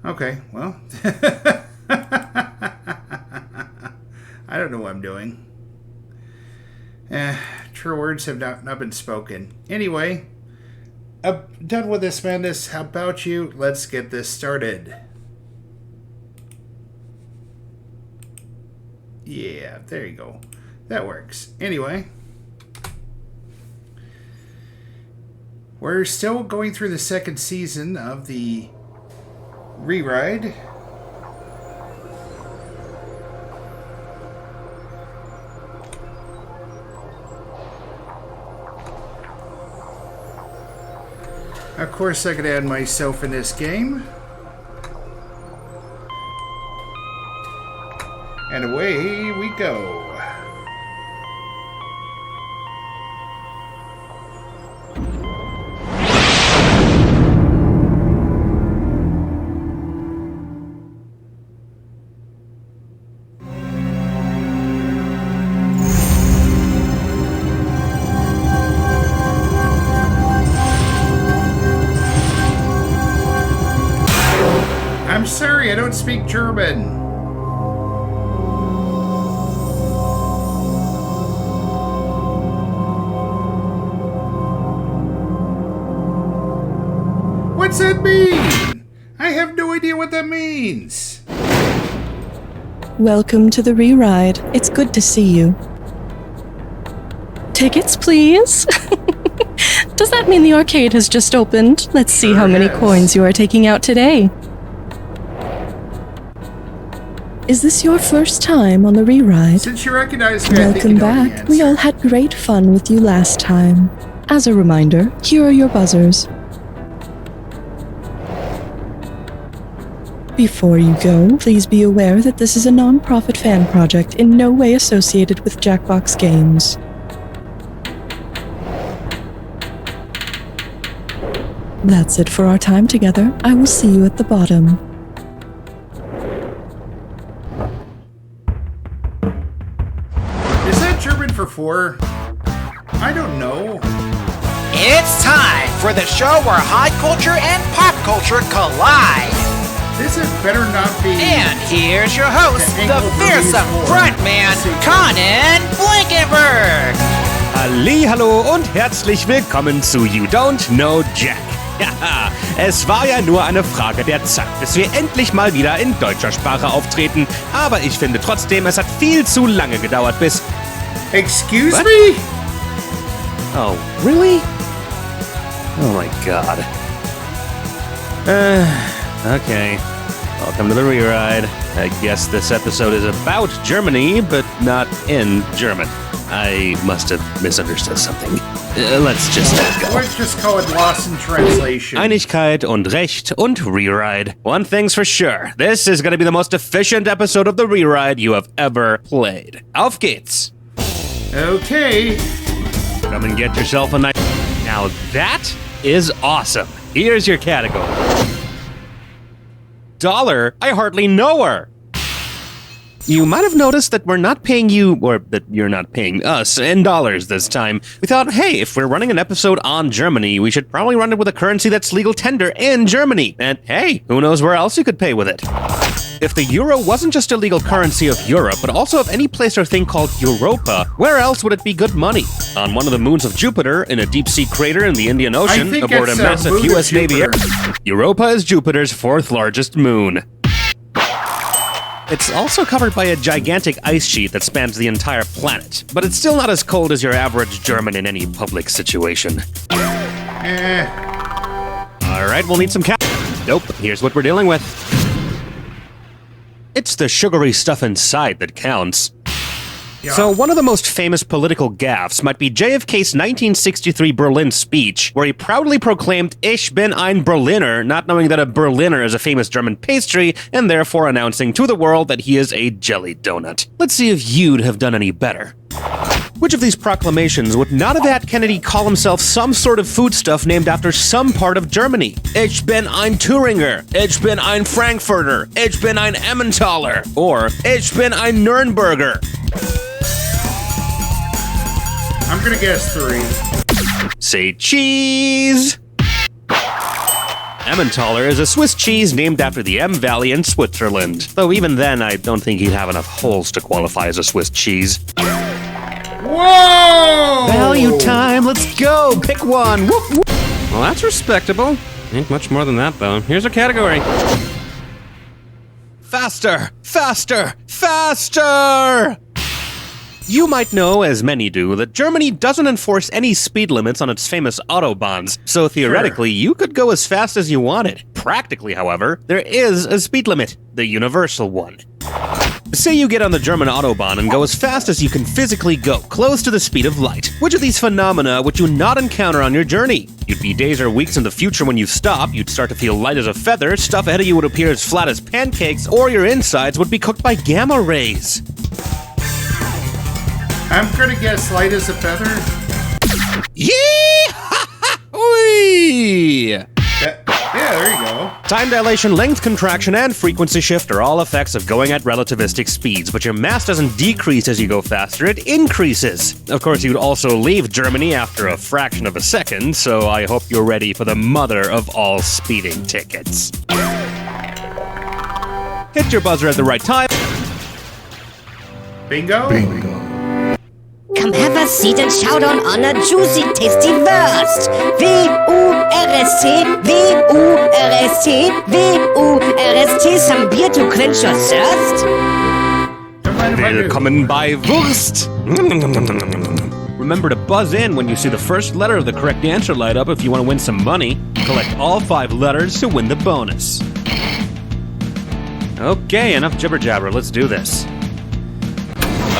Okay, well. I don't know what I'm doing. True words have not been spoken. Anyway, I'm done with this madness. How about you? Let's get this started. Yeah, there you go. That works. Anyway, we're still going through the second season of the Ride. Of course, I could add myself in this game. And away we go. I'm sorry, I don't speak German. What's that mean? I have no idea what that means. Welcome to the Ride. It's good to see you. Tickets, please. Does that mean the arcade has just opened? Let's see how many coins you are taking out today. Is this your first time on the Ride? Since you recognize me, welcome back. We all had great fun with you last time. As a reminder, here are your buzzers. Before you go, please be aware that this is a non-profit fan project in no way associated with Jackbox Games. That's it for our time together. I will see you at the bottom. Is that German for 4? I don't know. It's time for the show where high culture and pop culture collide. This had better not be. And here's your host, the fearsome frontman, Conan Blankenberg. Hallihallo und herzlich willkommen zu You Don't Know Jack. Ja, es war ja nur eine Frage der Zeit, bis wir endlich mal wieder in deutscher Sprache auftreten. Aber ich finde trotzdem, es hat viel zu lange gedauert, bis... Excuse me? Oh, really? Oh my god. Okay. Welcome to the Ride. I guess this episode is about Germany, but not in German. I must have misunderstood something. Let's just go. Let's just call it lost in translation. Einigkeit und Recht und Rewrite. One thing's for sure. This is gonna be the most efficient episode of the Rewrite you have ever played. Auf geht's. Okay. Come and get yourself a nice... Now that is awesome. Here's your category. Dollar? I hardly know her. You might have noticed that we're not paying you, or that you're not paying us, in dollars this time. We thought, hey, if we're running an episode on Germany, we should probably run it with a currency that's legal tender in Germany. And hey, who knows where else you could pay with it. If the euro wasn't just a legal currency of Europe, but also of any place or thing called Europa, where else would it be good money? On one of the moons of Jupiter, in a deep-sea crater in the Indian Ocean, aboard a massive US Navy air. Europa is Jupiter's 4th largest moon. It's also covered by a gigantic ice sheet that spans the entire planet, but it's still not as cold as your average German in any public situation. Alright, we'll need some Nope, here's what we're dealing with. It's the sugary stuff inside that counts. Yeah. So one of the most famous political gaffes might be JFK's 1963 Berlin speech, where he proudly proclaimed Ich bin ein Berliner, not knowing that a Berliner is a famous German pastry, and therefore announcing to the world that he is a jelly donut. Let's see if you'd have done any better. Which of these proclamations would not have had Kennedy call himself some sort of foodstuff named after some part of Germany? Ich bin ein Thüringer, Ich bin ein Frankfurter, Ich bin ein Emmentaler, or Ich bin ein Nürnberger. I'm gonna guess 3. Say cheese. Emmentaler is a Swiss cheese named after the M Valley in Switzerland. Though even then, I don't think he'd have enough holes to qualify as a Swiss cheese. Whoa! Value time, let's go! Pick one! Whoop, whoop. Well, that's respectable. Ain't much more than that, though. Here's a category. Faster! Faster! Faster! You might know, as many do, that Germany doesn't enforce any speed limits on its famous Autobahns, so theoretically, you could go as fast as you wanted. Practically, however, there is a speed limit, the universal one. Say you get on the German Autobahn and go as fast as you can physically go, close to the speed of light. Which of these phenomena would you not encounter on your journey? You'd be days or weeks in the future when you stop, you'd start to feel light as a feather, stuff ahead of you would appear as flat as pancakes, or your insides would be cooked by gamma rays. I'm gonna guess light as a feather. Yee-ha-ha-wee! Yeah, there you go. Time dilation, length contraction, and frequency shift are all effects of going at relativistic speeds, but your mass doesn't decrease as you go faster, it increases. Of course, you'd also leave Germany after a fraction of a second, so I hope you're ready for the mother of all speeding tickets. Hit your buzzer at the right time. Bingo? Come have a seat and shout on a juicy, tasty wurst. V-U-R-S-T, V-U-R-S-T, V-U-R-S-T, some beer to quench your thirst. Willkommen bei Wurst! Remember to buzz in when you see the first letter of the correct answer light up if you want to win some money. Collect all 5 letters to win the bonus. Okay, enough jibber jabber, let's do this.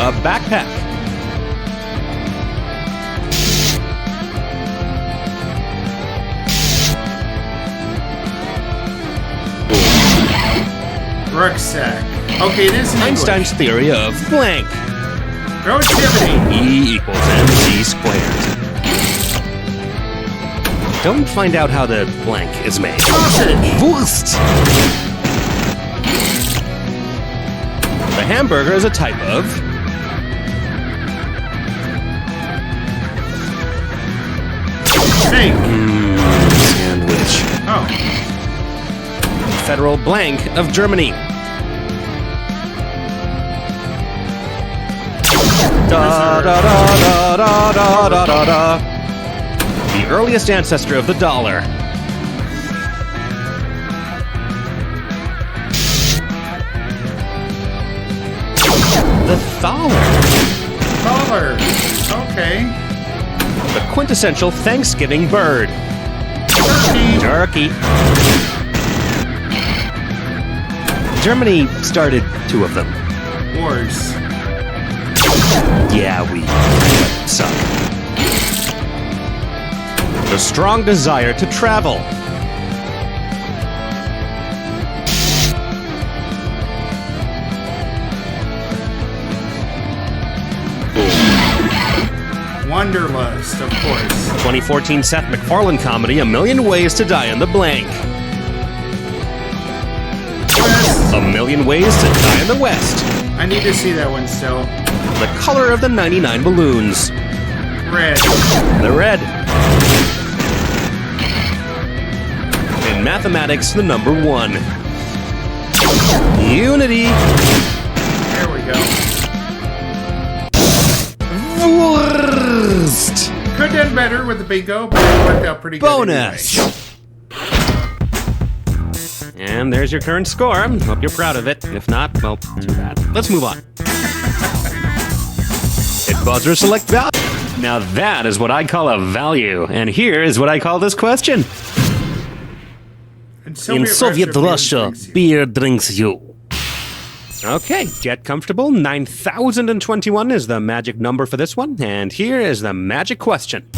A backpack. Rucksack. Okay, it is in Einstein's English. theory of blank. Relativity. E equals mc squared. Don't find out how the blank is made. Sausage. Wurst! The hamburger is a type of... Steak. sandwich. Oh. Federal blank of Germany. Da da da da da da da da da. The earliest ancestor of the dollar. The thaler. Collar. Okay. The quintessential Thanksgiving bird. Turkey. Turkey. Germany started 2 of them. Wars. Yeah, we suck. The strong desire to travel. Wanderlust, of course. 2014 Seth MacFarlane comedy, A Million Ways to Die in the Blank. West. A Million Ways to Die in the West. I need to see that one still. The color of the 99 balloons. Red. The red. In mathematics, the number 1. Unity. There we go. Wurst. Could have done better with the bingo, but it worked out pretty good. Bonus. Anyway. And there's your current score. Hope you're proud of it. If not, well, too bad. Let's move on. Hit buzzer, select value. Now that is what I call a value. And here is what I call this question. In In Soviet Russia, beer drinks you. Okay, get comfortable. 9,021 is the magic number for this one, and here is the magic question.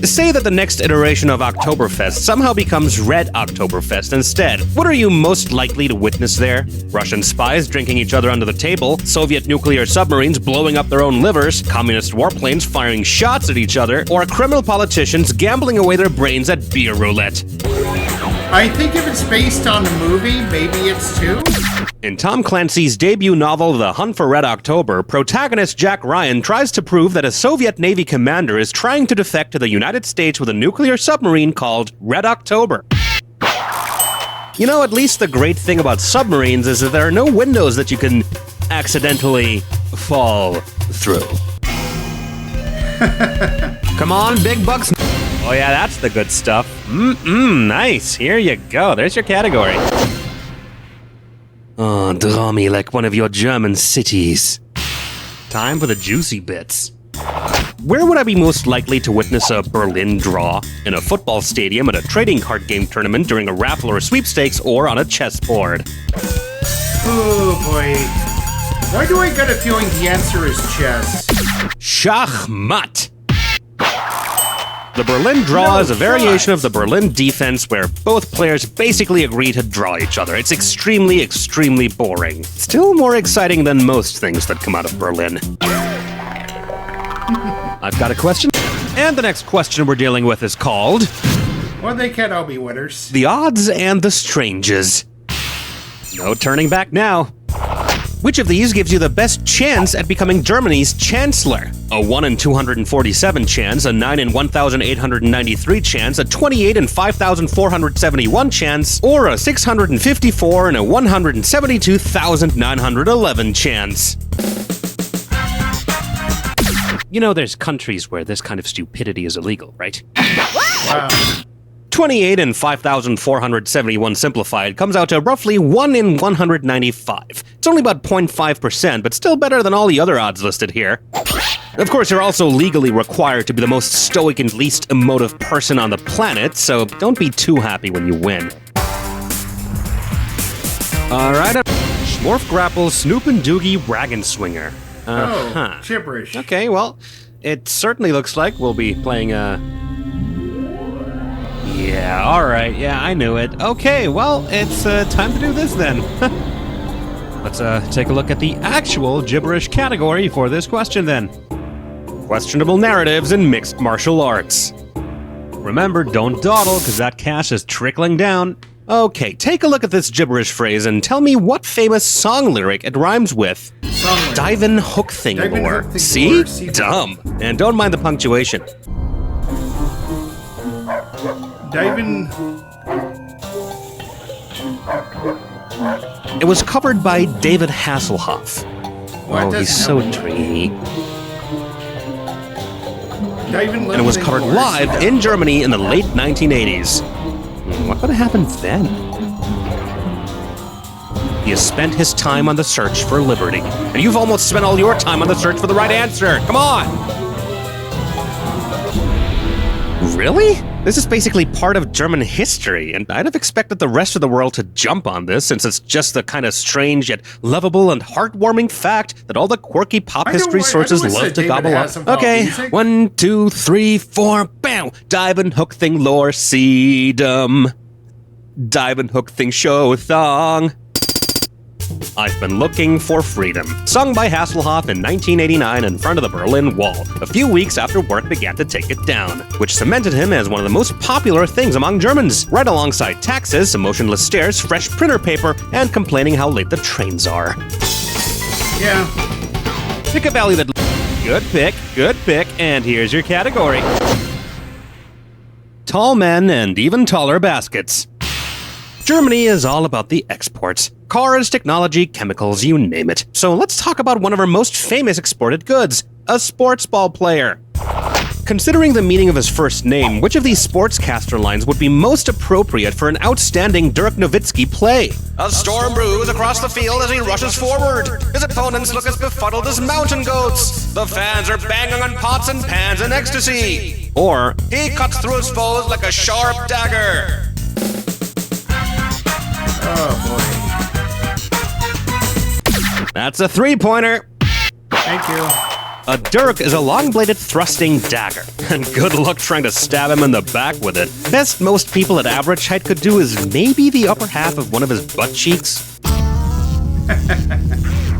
Say that the next iteration of Oktoberfest somehow becomes Red Oktoberfest instead. What are you most likely to witness there? Russian spies drinking each other under the table, Soviet nuclear submarines blowing up their own livers, communist warplanes firing shots at each other, or criminal politicians gambling away their brains at beer roulette? I think if it's based on the movie, maybe it's 2. In Tom Clancy's debut novel, The Hunt for Red October, protagonist Jack Ryan tries to prove that a Soviet Navy commander is trying to defect to the United States with a nuclear submarine called Red October. You know, at least the great thing about submarines is that there are no windows that you can accidentally fall through. Come on, big bucks. Oh yeah, that's the good stuff. Nice. Here you go. There's your category. Oh, draw me like one of your German cities. Time for the juicy bits. Where would I be most likely to witness a Berlin draw? In a football stadium, at a trading card game tournament, during a raffle or sweepstakes, or on a chessboard? Oh boy. Why do I get a feeling the answer is chess? Schachmatt. The Berlin draw is a variation of the Berlin defense where both players basically agree to draw each other. It's extremely, extremely boring. Still more exciting than most things that come out of Berlin. I've got a question. And the next question we're dealing with is called... Well, they can't all be winners. The Odds and the Stranges. No turning back now. Which of these gives you the best chance at becoming Germany's chancellor? A 1 in 247 chance, a 9 in 1,893 chance, a 28 in 5,471 chance, or a 654 in a 172,911 chance? You know, there's countries where this kind of stupidity is illegal, right? 28 in 5,471 simplified comes out to roughly 1 in 195. It's only about 0.5%, but still better than all the other odds listed here. Of course, you're also legally required to be the most stoic and least emotive person on the planet, so don't be too happy when you win. Alright, Schmorf Grapple, Snoop and Doogie, Ragenswinger. Oh, gibberish. Okay, well, it certainly looks like we'll be playing Yeah, alright, yeah, I knew it. Okay, well, it's time to do this then. Let's take a look at the actual gibberish category for this question then. Questionable narratives in mixed martial arts. Remember, don't dawdle, because that cash is trickling down. Okay, take a look at this gibberish phrase and tell me what famous song lyric it rhymes with. Divin' hook thing lore. See? Dumb. And don't mind the punctuation. Divin'. It was covered by David Hasselhoff. Well, oh, he's so dreamy. And it was covered live in Germany in the late 1980s. What would have happened then? He has spent his time on the search for liberty. And you've almost spent all your time on the search for the right answer. Come on! Really? This is basically part of German history, and I'd have expected the rest of the world to jump on this, since it's just the kind of strange yet lovable and heartwarming fact that all the quirky pop history sources love to gobble up. Okay, 1, 2, 3, 4, bam! Dive and hook thing lore, see them. Dive and hook thing show thong. I've Been Looking for Freedom, sung by Hasselhoff in 1989 in front of the Berlin Wall, a few weeks after work began to take it down, which cemented him as one of the most popular things among Germans, right alongside taxes, emotionless stares, fresh printer paper, and complaining how late the trains are. Yeah. Pick a value that... Good pick, and here's your category. Tall men and even taller baskets. Germany is all about the exports. Cars, technology, chemicals, you name it. So let's talk about one of our most famous exported goods, a sports ball player. Considering the meaning of his first name, which of these sportscaster lines would be most appropriate for an outstanding Dirk Nowitzki play? A storm brews across the field as he rushes forward. His opponents look as befuddled as mountain goats. The fans are banging on pots and pans in ecstasy. Or, he cuts through his foes like a sharp dagger. Oh boy. That's a 3-pointer. Thank you. A dirk is a long-bladed thrusting dagger, and good luck trying to stab him in the back with it. Best most people at average height could do is maybe the upper half of one of his butt cheeks.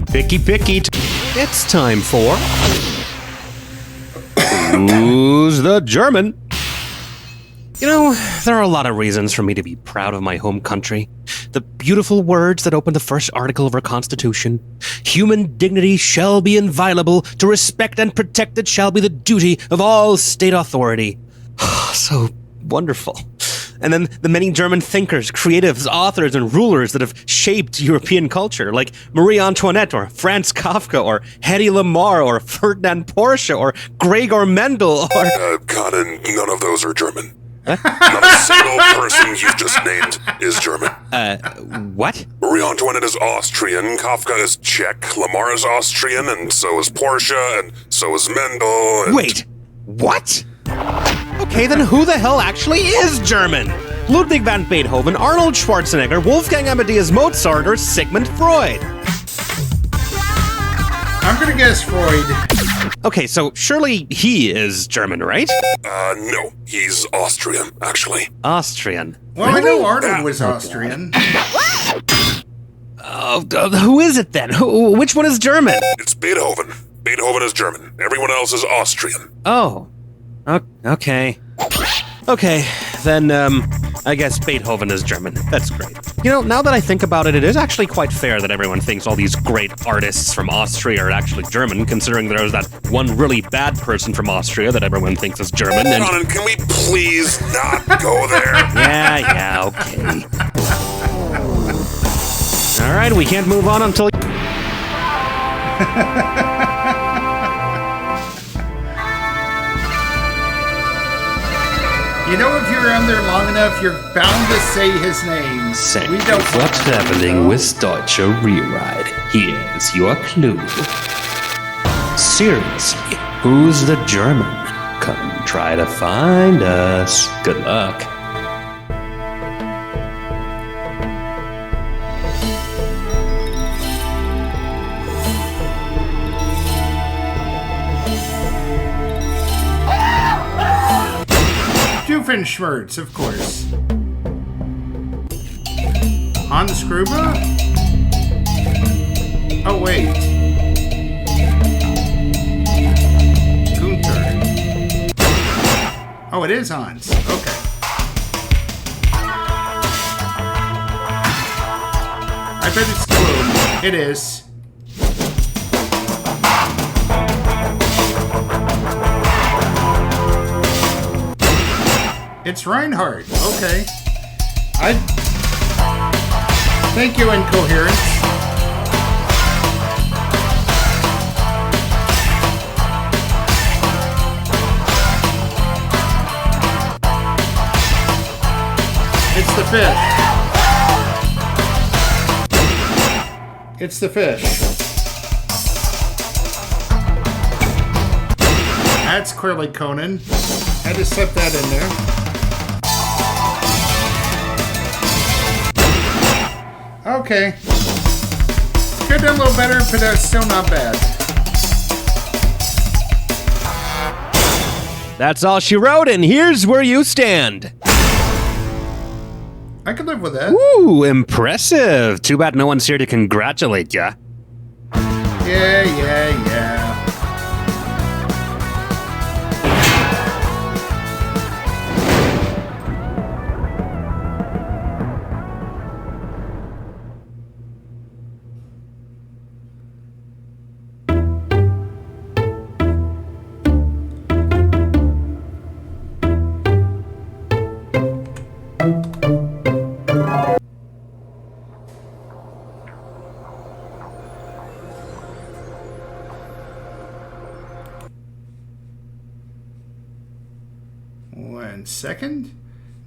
Picky. It's time for... Who's the German? You know, there are a lot of reasons for me to be proud of my home country. The beautiful words that open the first article of our Constitution. Human dignity shall be inviolable. To respect and protect it shall be the duty of all state authority. So wonderful. And then the many German thinkers, creatives, authors, and rulers that have shaped European culture, like Marie Antoinette, or Franz Kafka, or Hedy Lamarr, or Ferdinand Porsche, or Gregor Mendel, or... Conan, none of those are German. Not a single person you've just named is German. What? Marie Antoinette is Austrian, Kafka is Czech, Lamarr is Austrian, and so is Porsche, and so is Mendel, and... Wait, what? Okay, then who the hell actually is German? Ludwig van Beethoven, Arnold Schwarzenegger, Wolfgang Amadeus Mozart, or Sigmund Freud? I'm gonna guess Freud. Okay, so surely he is German, right? No. He's Austrian, actually. Austrian. Well, I know Arnold was Austrian. Who is it then? Which one is German? It's Beethoven. Beethoven is German. Everyone else is Austrian. Oh. Okay. Okay, then, I guess Beethoven is German. That's great. You know, now that I think about it, it is actually quite fair that everyone thinks all these great artists from Austria are actually German, considering there's that one really bad person from Austria that everyone thinks is German, and... Conan, can we please not go there? Yeah, okay. Alright, we can't move on until... You know, if you're on there long enough, you're bound to say his name. Thank you for traveling with Deutsche Ride. Here's your clue. Seriously, who's the German? Come try to find us. Good luck. Doofenshmirtz, of course. Hans Gruber? Oh, wait. Gunther. Oh, it is Hans. Okay. I bet it's Gloom. It is. It's Reinhardt. Okay. Thank you, Incoherence. It's the fish. It's the fish. That's clearly Conan. I just slipped that in there. Okay. Could have done a little better, but that's still not bad. That's all she wrote, and here's where you stand. I could live with that. Ooh, impressive. Too bad no one's here to congratulate ya. Yeah. Second.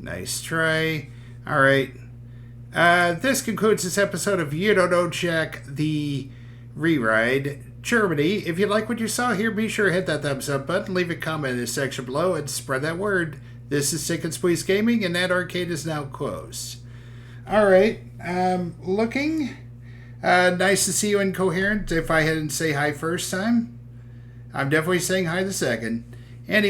Nice try. All right. This concludes this episode of YDKJ the Ride, Germany. If you like what you saw here, be sure to hit that thumbs up button, leave a comment in the section below, and spread that word. This is Sick and Squeeze Gaming, and that arcade is now closed. All right. Looking. Nice to see you, Incoherent. If I hadn't say hi first time, I'm definitely saying hi the second.